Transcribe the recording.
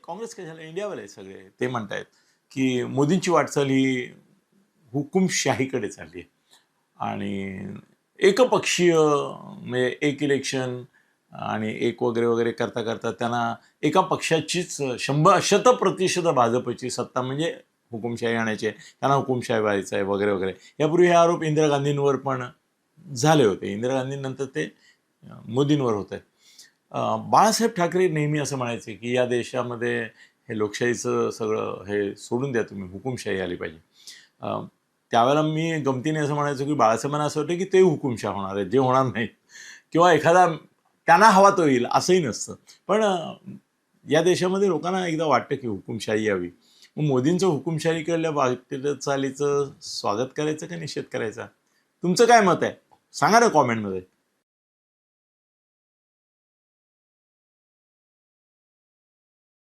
काँग्रेस कशाला, इंडियावाले सगळे ते म्हणतायत की मोदींची वाटचाल ही हुकुमशाहीकडे चालली आहे आणि एकपक्षीय म्हणजे एक इलेक्शन आणि एक वगैरे वगैरे करता करता त्यांना एका पक्षाचीच 100% भाजपची सत्ता म्हणजे हुकुमशाही आणायची, त्यांना हुकुमशाही व्हायचं आहे वगैरे वगैरे. यापूर्वी हे आरोप इंदिरा गांधींवर पण झाले होते. इंदिरा गांधींनंतर ते मोदींवर होत आहेत. बाळासाहेब ठाकरे नेहमी असं म्हणायचे की या देशामध्ये हे लोकशाहीचं सगळं हे सोडून द्या, तुम्ही हुकुमशाही आली पाहिजे. त्यावेळेला मी गमतीने असं म्हणायचो की बाळासाहेबांना असं वाटतं की ते हुकुमशाह होणार आहेत, जे होणार नाही, किंवा एखादा त्यांना हवा तो येईल असंही नसतं. पण या देशामध्ये लोकांना एकदा वाटतं की हुकुमशाही यावी. मग मोदींचं हुकुमशाहीकडल्या वाटचालीचं स्वागत करायचं का निषेध करायचा? तुमचं काय मत आहे? सांगा ना कॉमेंटमध्ये.